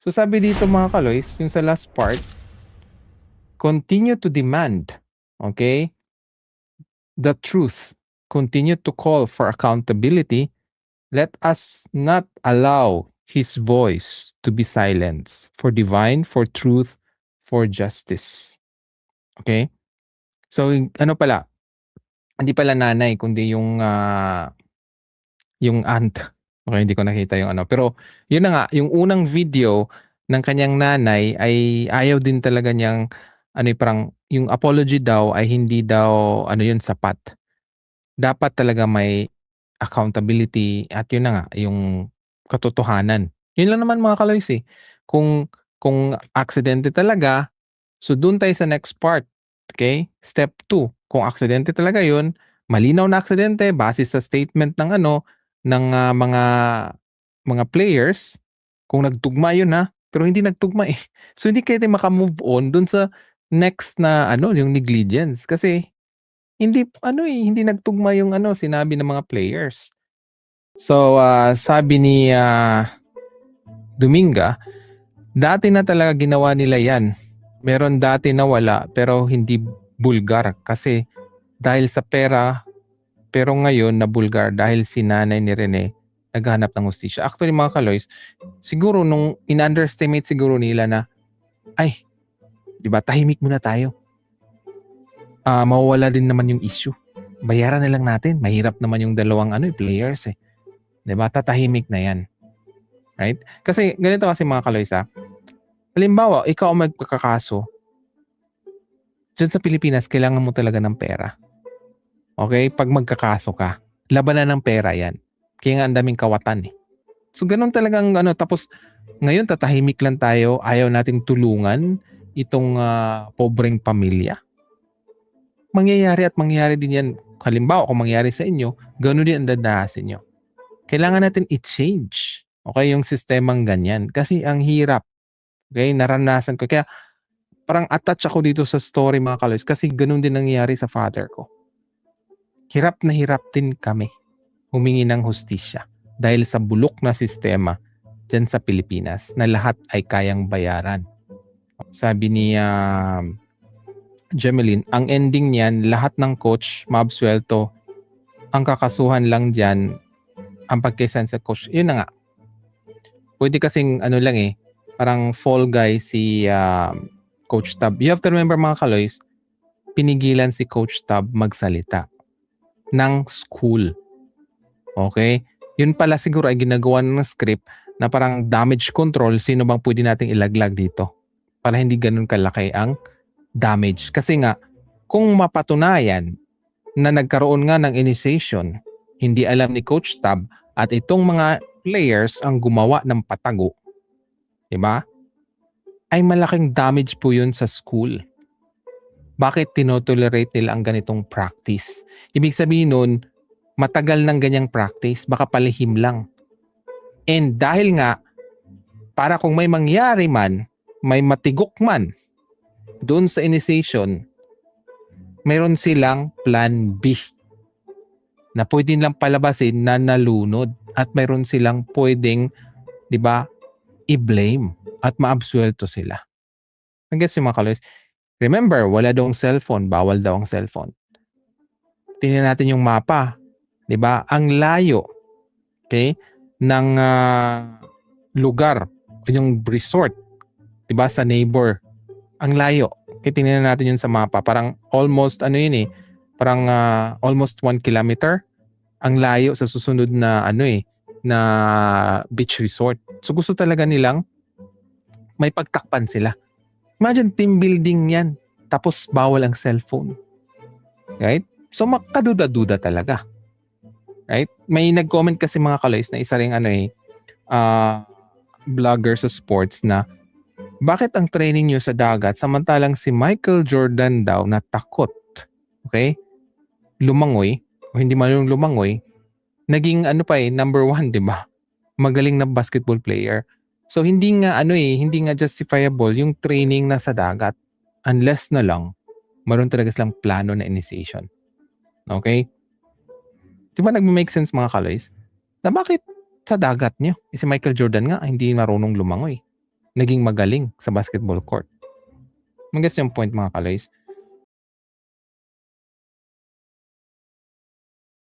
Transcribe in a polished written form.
So sabi dito mga kaloys, yung sa last part, continue to demand, okay, the truth. Continue to call for accountability. Let us not allow his voice to be silenced for divine, for truth, for justice. Okay? So ano pala, hindi pala nanay kundi yung aunt. Okay, hindi ko nakita yung ano. Pero yun na nga, yung unang video ng kanyang nanay ay ayaw din talaga niyang ano parang yung apology daw ay hindi daw ano yun sapat. Dapat talaga may accountability at yun na nga yung katotohanan. Yun lang naman mga kaloys eh. Kung aksidente talaga, so dun tayo sa next part. Okay? Step 2. Kung aksidente talaga yun, malinaw na aksidente base sa statement ng ano ng mga players, kung nagtugma yun ha, pero hindi nagtugma eh. So hindi kayo maka-move on dun sa next na ano yung negligence kasi hindi ano eh, hindi nagtugma yung ano sinabi ng mga players. So sabi ni Dominga, dati na talaga ginawa nila yan. Meron dati na wala pero hindi bulgar kasi dahil sa pera, pero ngayon na bulgar dahil si nanay ni Rene naghahanap ng hustisya. Actually mga kaloys, siguro nung in-underestimate siguro nila na ay, di ba tahimik muna tayo. Mawawala din naman yung issue. Bayaran na lang natin. Mahirap naman yung dalawang players eh. Di ba? Tatahimik na yan. Right? Kasi ganito kasi mga kaloys halimbawa, ikaw ang magkakaso, dyan sa Pilipinas, kailangan mo talaga ng pera. Okay? Pag magkakaso ka, labanan ng pera yan. Kaya nga ang daming kawatan eh. So ganun talagang tapos ngayon tatahimik lang tayo, ayaw nating tulungan itong pobreng pamilya. Mangyayari din yan. Halimbawa, kung mangyari sa inyo, ganun din ang dadaasin nyo. Kailangan natin i-change. Okay, yung sistemang ganyan. Kasi ang hirap. Okay, naranasan ko. Kaya parang attach ako dito sa story mga kaloys kasi ganun din nangyayari sa father ko. Hirap na hirap din kami humingi ng hustisya dahil sa bulok na sistema dyan sa Pilipinas na lahat ay kayang bayaran. Sabi ni Jemeline, ang ending niyan, lahat ng coach maabsuelto. Ang kakasuhan lang dyan, ang pagkaisan sa coach. Yun na nga. Pwede kasing lang eh, parang fall guy si Coach Tab. You have to remember mga kaloys, pinigilan si Coach Tab magsalita ng school. Okay? Yun pala siguro ay ginagawa ng script na parang damage control, sino bang pwede nating ilaglag dito para hindi ganun kalaki ang damage. Kasi nga, kung mapatunayan na nagkaroon nga ng initiation, hindi alam ni Coach Tab at itong mga players ang gumawa ng patago, diba? Ay malaking damage po yun sa school. Bakit tinotolerate nila ang ganitong practice? Ibig sabihin nun, matagal ng ganyang practice, baka palihim lang. And dahil nga, para kung may mangyari man, may matigok man doon sa initiation, mayroon silang plan B na pwede lang palabasin na nalunod at mayroon silang pwedeng, di ba, i-blame at maabsuelto sila. Nag-gets yung mga kaloys? Remember, wala daw ang cellphone, bawal daw ang cellphone. Tingnan natin yung mapa, di ba? Ang layo, okay, ng lugar, yung resort, di ba, sa neighbor. Ang layo. Okay, tingnan natin yun sa mapa. Parang almost yun eh, parang almost 1 kilometer ang layo sa susunod na na beach resort. So gusto talaga nilang may pagtakpan sila. Imagine team building yan. Tapos bawal ang cellphone. Right? So makaduda-duda talaga. Right? May nag-comment kasi mga kaloys na isa ring vlogger sa sports na bakit ang training nyo sa dagat samantalang si Michael Jordan daw na takot. Okay? Lumangoy o hindi man lumangoy, naging number 1, 'di ba? Magaling na basketball player. So hindi nga hindi nga justifiable yung training na sa dagat unless na lang meron talaga silang plano na initiation. Okay? 'Di ba nagme-make sense mga kaloys? Na bakit sa dagat niyo? Si Michael Jordan nga hindi marunong lumangoy. naging magaling sa basketball court. Magets yung point mga kaloys?